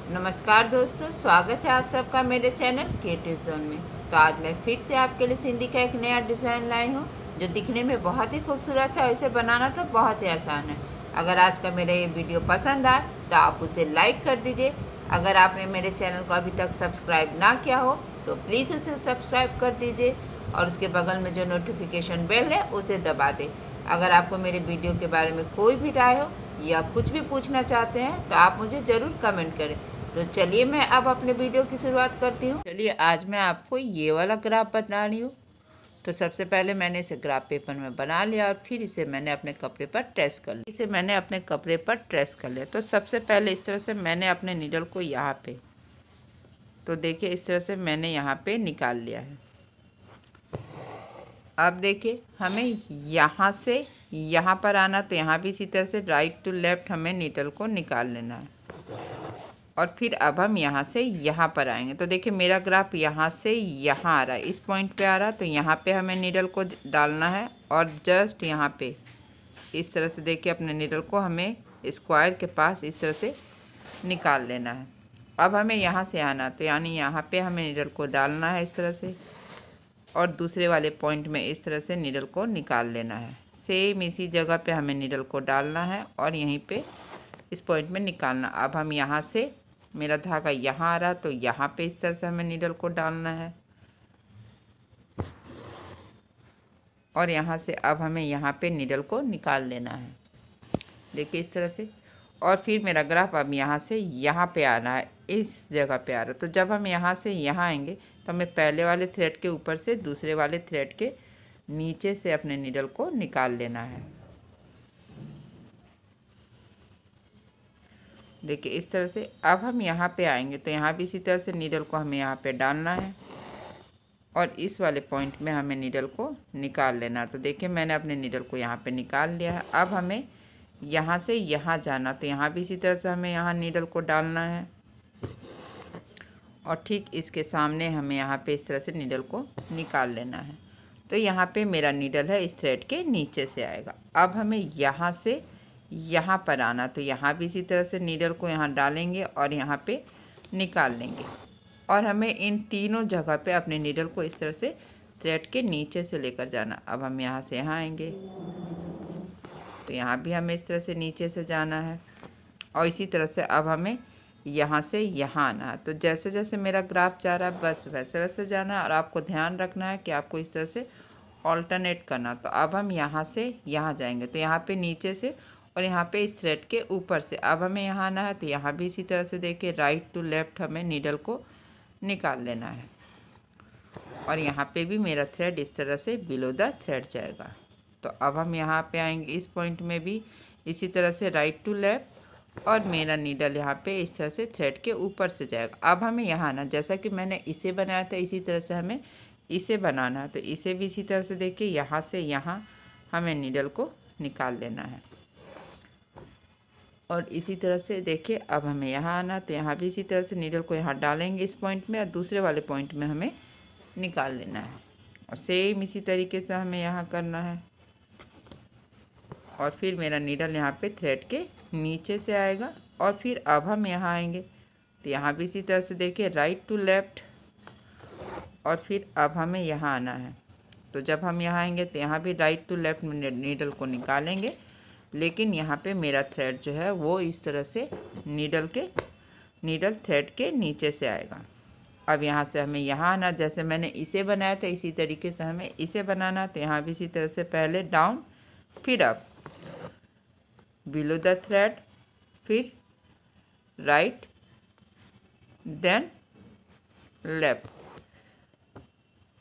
नमस्कार दोस्तों, स्वागत है आप सबका मेरे चैनल क्रिएटिव जोन में। तो आज मैं फिर से आपके लिए सिंधी का एक नया डिज़ाइन लाई हूँ जो दिखने में बहुत ही खूबसूरत है और इसे बनाना तो बहुत ही आसान है। अगर आज का मेरा ये वीडियो पसंद आए तो आप उसे लाइक कर दीजिए। अगर आपने मेरे चैनल को अभी तक सब्सक्राइब ना किया हो तो प्लीज़ उसे सब्सक्राइब कर दीजिए और उसके बगल में जो नोटिफिकेशन बेल है उसे दबा दें। अगर आपको मेरे वीडियो के बारे में कोई भी राय हो या कुछ भी पूछना चाहते हैं तो आप मुझे ज़रूर कमेंट करें। तो चलिए मैं अब अपने वीडियो की शुरुआत करती हूँ। चलिए आज मैं आपको ये वाला ग्राफ बता रही हूँ। तो सबसे पहले मैंने इसे ग्राफ पेपर में बना लिया और फिर इसे मैंने अपने कपड़े पर ट्रेस कर लिया। इसे मैंने अपने कपड़े पर ट्रेस कर लिया। तो सबसे पहले इस तरह से मैंने अपने नीडल को यहाँ पे, तो देखिए इस तरह से मैंने यहाँ पे निकाल लिया है। अब देखिए हमें यहाँ से यहाँ पर आना, तो यहाँ भी इसी तरह से राइट टू लेफ्ट हमें नीडल को निकाल लेना है। और फिर अब हम यहाँ से यहाँ पर आएंगे। तो देखिए मेरा ग्राफ यहाँ से यहाँ आ रहा है, इस पॉइंट पे आ रहा है। तो यहाँ पे हमें नीडल को डालना है और जस्ट यहाँ पे इस तरह से देखिए अपने नीडल को हमें स्क्वायर के पास इस तरह से निकाल लेना है। अब हमें यहाँ से आना, तो यानी यहाँ पे हमें नीडल को डालना है इस तरह से और दूसरे वाले पॉइंट में इस तरह से नीडल को निकाल लेना है। सेम इसी जगह पे हमें नीडल को डालना है और यहीं पे इस पॉइंट में निकालना। अब हम यहाँ से, मेरा धागा यहाँ आ रहा तो यहाँ पे इस तरह से हमें नीडल को डालना है और यहाँ से अब हमें यहाँ पे नीडल को निकाल लेना है। देखिए इस तरह से। और फिर मेरा ग्राफ अब यहाँ से यहाँ पे आना है, इस जगह पे आ रहा है। तो जब हम यहाँ से यहाँ आएंगे तो हमें पहले वाले थ्रेड के ऊपर से दूसरे वाले थ्रेड के नीचे से अपने नीडल को निकाल लेना है। देखिए इस तरह से। अब हम यहाँ पे आएंगे तो यहाँ भी इसी तरह से नीडल को हमें यहाँ पे डालना है और इस वाले पॉइंट में हमें नीडल को निकाल लेना। तो देखिए मैंने अपने नीडल को यहाँ पे निकाल लिया है। अब हमें यहाँ से यहाँ जाना, तो यहाँ भी इसी तरह से हमें यहाँ नीडल को डालना है और ठीक इसके सामने हमें यहाँ पे इस तरह से नीडल को निकाल लेना है। तो यहाँ पे मेरा नीडल है इस थ्रेड के नीचे से आएगा। अब हमें यहाँ से यहाँ पर आना, तो यहाँ भी इसी तरह से नीडल को यहाँ डालेंगे और यहाँ पे निकाल लेंगे और हमें इन तीनों जगह पे अपने नीडल को इस तरह से थ्रेड के नीचे से लेकर जाना। अब हम यहाँ से यहाँ आएंगे तो यहाँ भी हमें इस तरह से नीचे से जाना है और इसी तरह से अब हमें यहाँ से यहाँ आना है। तो जैसे जैसे मेरा ग्राफ जा रहा है बस वैसे वैसे जाना है और आपको ध्यान रखना है कि आपको इस तरह से ऑल्टरनेट करना। तो अब हम यहाँ से यहाँ जाएंगे तो यहाँ पे नीचे से और यहाँ पे इस थ्रेड के ऊपर से अब हमें यहाँ आना है। तो यहाँ भी इसी तरह से देखिए राइट टू लेफ्ट हमें नीडल को निकाल लेना है और यहाँ पे भी मेरा थ्रेड इस तरह से बिलो द थ्रेड जाएगा। तो अब हम यहाँ पे आएंगे, इस पॉइंट में भी इसी तरह से राइट टू लेफ्ट और मेरा नीडल यहाँ पे इस तरह से थ्रेड के ऊपर से जाएगा। अब हमें यहाँ आना, जैसा कि मैंने इसे बनाया था इसी तरह से हमें इसे बनाना है। तो इसे भी इसी तरह से देखिए यहाँ से यहाँ हमें नीडल को निकाल लेना है और इसी तरह से देखिए अब हमें यहाँ आना, तो यहाँ भी इसी तरह से नीडल को यहाँ डालेंगे इस पॉइंट में और दूसरे वाले पॉइंट में हमें निकाल लेना है और सेम इसी तरीके से हमें यहाँ करना है। और फिर मेरा नीडल यहाँ पे थ्रेड के नीचे से आएगा और फिर अब हम यहाँ आएंगे तो यहाँ भी इसी तरह से देखिए राइट टू लेफ्ट और फिर अब हमें यहाँ आना है। तो जब हम यहाँ आएंगे तो यहाँ भी राइट टू लेफ्ट नीडल को निकालेंगे, लेकिन यहाँ पे मेरा थ्रेड जो है वो इस तरह से नीडल थ्रेड के नीचे से आएगा। अब यहाँ से हमें यहाँ आना, जैसे मैंने इसे बनाया था इसी तरीके से हमें इसे बनाना। तो यहाँ भी इसी तरह से पहले डाउन फिर अप, बिलो द थ्रेड, फिर राइट देन लेफ्ट,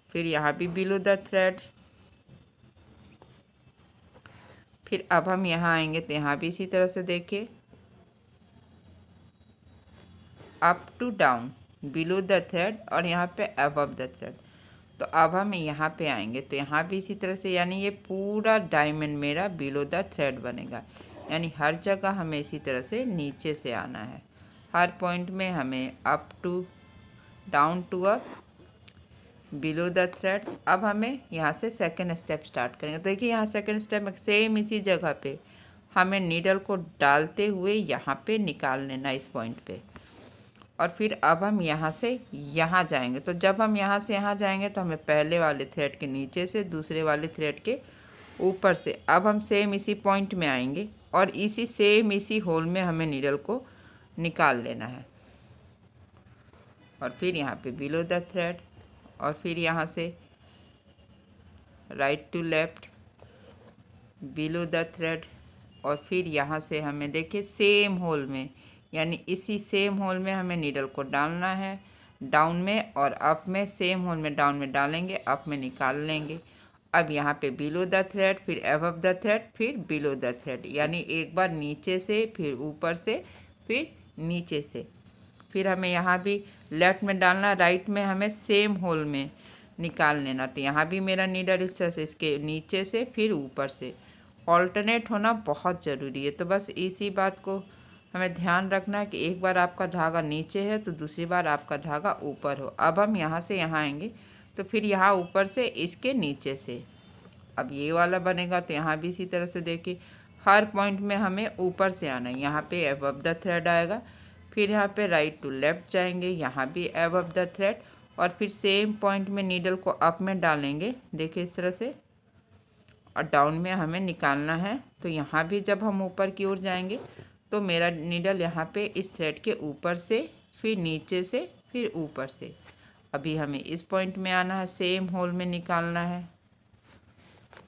फिर यहाँ भी बिलो द थ्रेड, फिर अब हम यहाँ आएंगे तो यहाँ भी इसी तरह से देखिए up to down, below the thread और यहाँ पे अबव द थ्रेड। तो अब हम यहाँ पे आएंगे तो यहाँ भी इसी तरह से, यानी ये पूरा डायमंड मेरा बिलो द थ्रेड बनेगा। यानी हर जगह हमें इसी तरह से नीचे से आना है, हर पॉइंट में हमें up to down to up, below the thread. अब हमें यहाँ से सेकंड स्टेप स्टार्ट करेंगे। तो देखिए यहाँ सेकंड स्टेप में सेम इसी जगह पे हमें नीडल को डालते हुए यहाँ पे निकाल लेना इस पॉइंट पे और फिर अब हम यहाँ से यहाँ जाएंगे। तो जब हम यहाँ से यहाँ जाएंगे तो हमें पहले वाले थ्रेड के नीचे से दूसरे वाले थ्रेड के ऊपर से अब हम सेम इसी पॉइंट में आएंगे और इसी होल में हमें नीडल को निकाल लेना है। और फिर यहाँ पे बिलो द थ्रेड और फिर यहाँ से right to left below the thread और फिर यहाँ से हमें देखिए सेम होल में, यानी इसी सेम होल में हमें नीडल को डालना है डाउन में, और अप में सेम होल में डाउन में डालेंगे, अप में निकाल लेंगे। अब यहाँ पे बिलो द थ्रेड, फिर अबव द थ्रेड, फिर बिलो द थ्रेड, यानी एक बार नीचे से, फिर ऊपर से, फिर नीचे से। फिर हमें यहाँ भी लेफ्ट में डालना, राइट में हमें सेम होल में निकाल लेना। तो यहाँ भी मेरा नीडल इस तरह से इसके नीचे से फिर ऊपर से ऑल्टरनेट होना बहुत ज़रूरी है। तो बस इसी बात को हमें ध्यान रखना है कि एक बार आपका धागा नीचे है तो दूसरी बार आपका धागा ऊपर हो। अब हम यहाँ से यहाँ आएंगे तो फिर यहाँ ऊपर से इसके नीचे से अब ये वाला बनेगा। तो यहाँ भी इसी तरह से देखिए हर पॉइंट में हमें ऊपर से आना है। यहाँ पे अबव द थ्रेड आएगा, फिर यहाँ पे राइट टू लेफ्ट जाएंगे, यहाँ भी अबव द थ्रेड और फिर सेम पॉइंट में नीडल को अप में डालेंगे, देखिए इस तरह से, और डाउन में हमें निकालना है। तो यहाँ भी जब हम ऊपर की ओर जाएंगे तो मेरा नीडल यहाँ पे इस थ्रेड के ऊपर से, फिर नीचे से, फिर ऊपर से। अभी हमें इस पॉइंट में आना है, सेम होल में निकालना है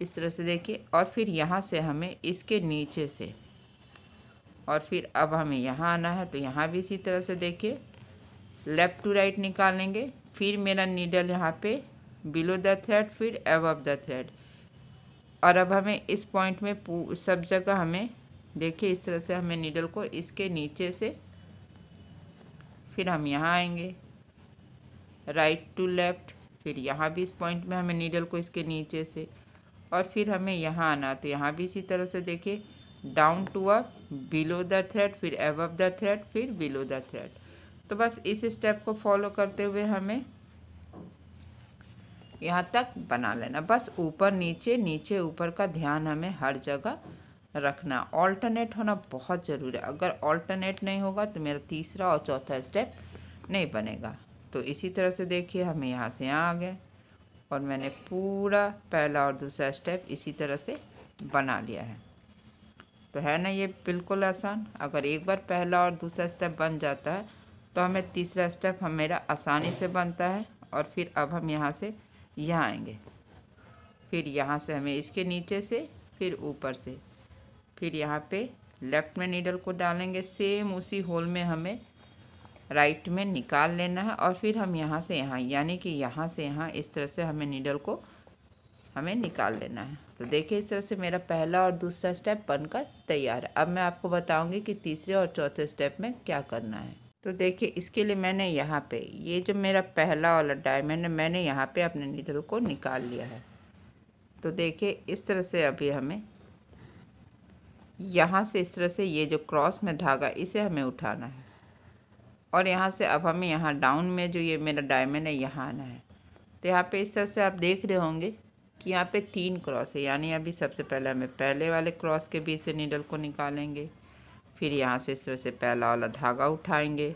इस तरह से देखिए, और फिर यहाँ से हमें इसके नीचे से, और फिर अब हमें यहाँ आना है। तो यहाँ भी इसी तरह से देखिए लेफ़्ट टू राइट निकालेंगे, फिर मेरा नीडल यहाँ पे बिलो द थ्रेड, फिर अबव द थ्रेड, और अब हमें इस पॉइंट में सब जगह हमें देखिए इस तरह से हमें नीडल को इसके नीचे से, फिर हम यहाँ आएंगे राइट टू लेफ्ट, फिर यहाँ भी इस पॉइंट में हमें नीडल को इसके नीचे से, और फिर हमें यहाँ आना। तो यहाँ भी इसी तरह से देखिए down to up, below the thread, फिर अबव द थ्रेड, फिर बिलो द थ्रेड। तो बस इस स्टेप को फॉलो करते हुए हमें यहाँ तक बना लेना। बस ऊपर नीचे, नीचे ऊपर का ध्यान हमें हर जगह रखना। ऑल्टरनेट होना बहुत ज़रूरी है। अगर ऑल्टरनेट नहीं होगा तो मेरा तीसरा और चौथा स्टेप नहीं बनेगा। तो इसी तरह से देखिए हमें यहाँ से यहाँ आ गए और मैंने पूरा पहला और दूसरा स्टेप इसी तरह से बना लिया है। तो है ना ये बिल्कुल आसान। अगर एक बार पहला और दूसरा स्टेप बन जाता है तो हमें तीसरा स्टेप मेरा आसानी से बनता है। और फिर अब हम यहाँ से यहाँ आएंगे, फिर यहाँ से हमें इसके नीचे से, फिर ऊपर से, फिर यहाँ पे लेफ़्ट में नीडल को डालेंगे, सेम उसी होल में हमें राइट में निकाल लेना है, और फिर हम यहाँ से यहाँ, यानी कि यहाँ से यहाँ इस तरह से हमें नीडल को हमें निकाल लेना है। तो देखिए इस तरह से मेरा पहला और दूसरा स्टेप बनकर तैयार है। अब मैं आपको बताऊंगी कि तीसरे और चौथे स्टेप में क्या करना है। तो देखिए इसके लिए मैंने यहाँ पे ये जो मेरा पहला वाला डायमंड है, मैंने यहाँ पे अपने नीडल को निकाल लिया है। तो देखिए इस तरह से अभी हमें यहाँ से इस तरह से ये जो क्रॉस में धागा इसे हमें उठाना है, और यहाँ से अब हमें यहाँ डाउन में जो ये मेरा डायमंड है यहाँ आना है। तो यहाँ पे इस तरह से आप देख रहे होंगे कि यहाँ पे 3 क्रॉस है, यानी अभी सबसे पहले हमें पहले वाले क्रॉस के बीच से नीडल को निकालेंगे, फिर यहाँ से इस तरह से पहला वाला धागा उठाएंगे,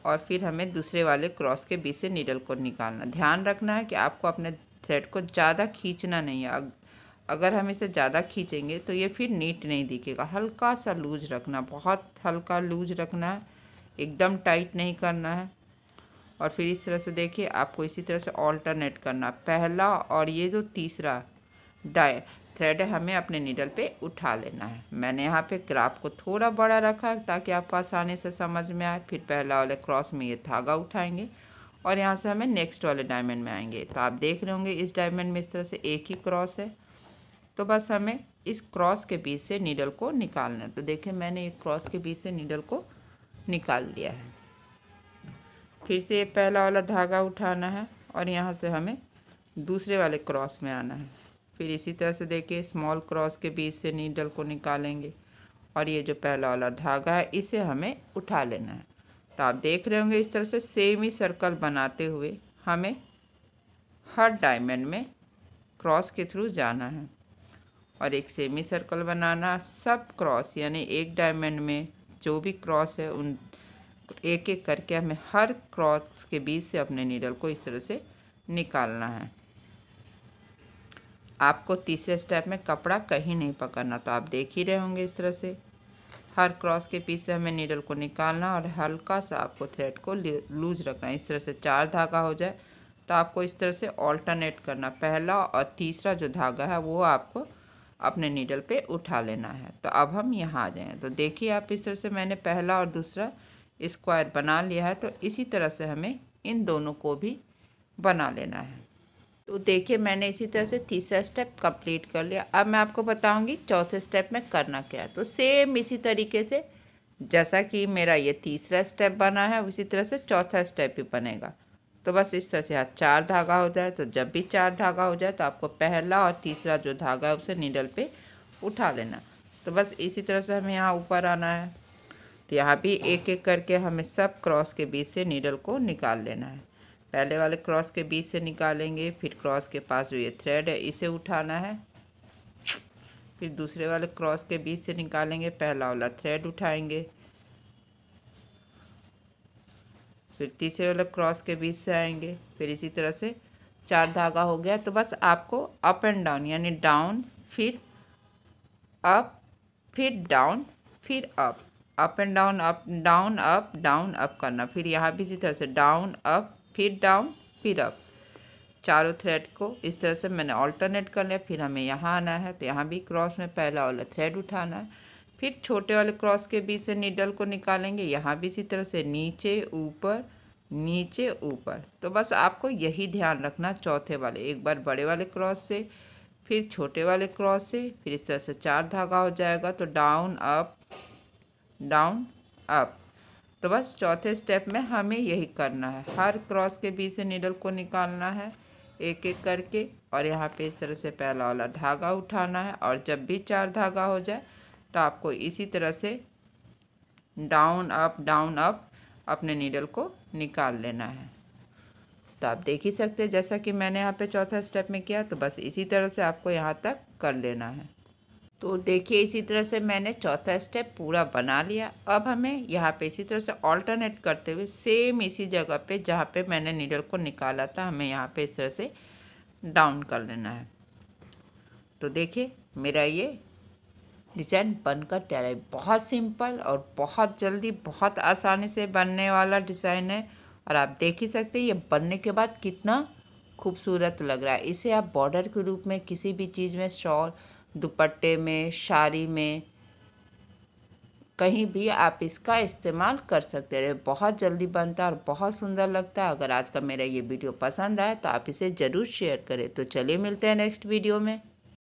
और फिर हमें दूसरे वाले क्रॉस के बीच से नीडल को निकालना। ध्यान रखना है कि आपको अपने थ्रेड को ज़्यादा खींचना नहीं है। अगर हम इसे ज़्यादा खींचेंगे तो ये फिर नीट नहीं दिखेगा। हल्का सा लूज रखना, बहुत हल्का लूज रखना है, एकदम टाइट नहीं करना है। और फिर इस तरह से देखिए आपको इसी तरह से ऑल्टरनेट करना, पहला और ये जो तीसरा थ्रेड है हमें अपने नीडल पे उठा लेना है। मैंने यहाँ पे ग्राफ को थोड़ा बड़ा रखा ताकि आपको आसानी से समझ में आए। फिर पहला वाले क्रॉस में ये धागा उठाएंगे और यहाँ से हमें नेक्स्ट वाले डायमंड में आएंगे। तो आप देख रहे होंगे इस डायमंड में इस तरह से एक ही क्रॉस है, तो बस हमें इस क्रॉस के बीच से नीडल को निकालना है। तो देखिए मैंने एक क्रॉस के बीच से नीडल को निकाल लिया है। फिर से ये पहला वाला धागा उठाना है और यहाँ से हमें दूसरे वाले क्रॉस में आना है। फिर इसी तरह से देखिए स्मॉल क्रॉस के बीच से नीडल को निकालेंगे और ये जो पहला वाला धागा है इसे हमें उठा लेना है। तो आप देख रहे होंगे इस तरह से सेम ही सर्कल बनाते हुए हमें हर डायमंड में क्रॉस के थ्रू जाना है और एक सेमी सर्कल बनाना। सब क्रॉस यानी एक डायमंड में जो भी क्रॉस है उन तो एक एक करके हमें हर क्रॉस के बीच से अपने नीडल को इस तरह से निकालना है। आपको तीसरे स्टेप में कपड़ा कहीं नहीं पकड़ना, तो आप देख ही रहे होंगे इस तरह से हर क्रॉस के पीस से हमें नीडल को निकालना और हल्का सा आपको थ्रेड को लूज रखना। इस तरह से 4 धागा हो जाए तो आपको इस तरह से ऑल्टरनेट करना, पहला और तीसरा जो धागा है वो आपको अपने नीडल पे उठा लेना है। तो अब हम यहाँ आ जाएंगे, तो देखिए आप इस तरह से मैंने पहला और दूसरा स्क्वायर बना लिया है। तो इसी तरह से हमें इन दोनों को भी बना लेना है। तो देखिए मैंने इसी तरह से तीसरा स्टेप कंप्लीट कर लिया। अब मैं आपको बताऊंगी चौथे स्टेप में करना क्या है। तो सेम इसी तरीके से जैसा कि मेरा ये तीसरा स्टेप बना है उसी तरह से चौथा स्टेप भी बनेगा। तो बस इस तरह से यहाँ 4 धागा हो जाए, तो जब भी 4 धागा हो जाए तो आपको पहला और तीसरा जो धागा है उसे नीडल पे उठा लेना। तो बस इसी तरह से हमें यहाँ ऊपर आना है। तो यहाँ भी एक एक करके हमें सब क्रॉस के बीच से नीडल को निकाल लेना है। पहले वाले क्रॉस के बीच से निकालेंगे, फिर क्रॉस के पास जो ये थ्रेड है इसे उठाना है, फिर दूसरे वाले क्रॉस के बीच से निकालेंगे, पहला वाला थ्रेड उठाएंगे, फिर तीसरे वाले क्रॉस के बीच से आएंगे, फिर इसी तरह से 4 धागा हो गया। तो बस आपको अप एंड डाउन यानी डाउन फिर अप फिर डाउन फिर up and down up down up down up करना। फिर यहाँ भी इसी तरह से डाउन अप फिर डाउन फिर अप, चारों थ्रेड को इस तरह से मैंने ऑल्टरनेट कर लिया। फिर हमें यहाँ आना है, तो यहाँ भी क्रॉस में पहला वाला थ्रेड उठाना है, फिर छोटे वाले क्रॉस के बीच से नीडल को निकालेंगे। यहाँ भी इसी तरह से नीचे ऊपर नीचे ऊपर। तो बस आपको यही ध्यान रखना, चौथे वाले एक बार बड़े वाले क्रॉस से फिर छोटे वाले क्रॉस से, फिर इस तरह से 4 धागा हो जाएगा। तो डाउन अप डाउन अप। तो बस चौथे स्टेप में हमें यही करना है, हर क्रॉस के बीच से नीडल को निकालना है एक एक करके, और यहाँ पे इस तरह से पहला वाला धागा उठाना है। और जब भी 4 धागा हो जाए तो आपको इसी तरह से डाउन अप अपने नीडल को निकाल लेना है। तो आप देख ही सकते हैं जैसा कि मैंने यहाँ पे चौथा स्टेप में किया, तो बस इसी तरह से आपको यहाँ तक कर लेना है। तो देखिए इसी तरह से मैंने चौथा स्टेप पूरा बना लिया। अब हमें यहाँ पे इसी तरह से ऑल्टरनेट करते हुए सेम इसी जगह पे जहाँ पे मैंने नीडल को निकाला था, हमें यहाँ पे इस तरह से डाउन कर लेना है। तो देखिए मेरा ये डिज़ाइन बनकर तैयार है। बहुत सिंपल और बहुत जल्दी बहुत आसानी से बनने वाला डिज़ाइन है, और आप देख ही सकते हैं ये बनने के बाद कितना खूबसूरत लग रहा है। इसे आप बॉर्डर के रूप में किसी भी चीज़ में, शॉल, दुपट्टे में, साड़ी में, कहीं भी आप इसका इस्तेमाल कर सकते हैं। बहुत जल्दी बनता है और बहुत सुंदर लगता है। अगर आज का मेरा ये वीडियो पसंद आए तो आप इसे ज़रूर शेयर करें। तो चलिए मिलते हैं नेक्स्ट वीडियो में।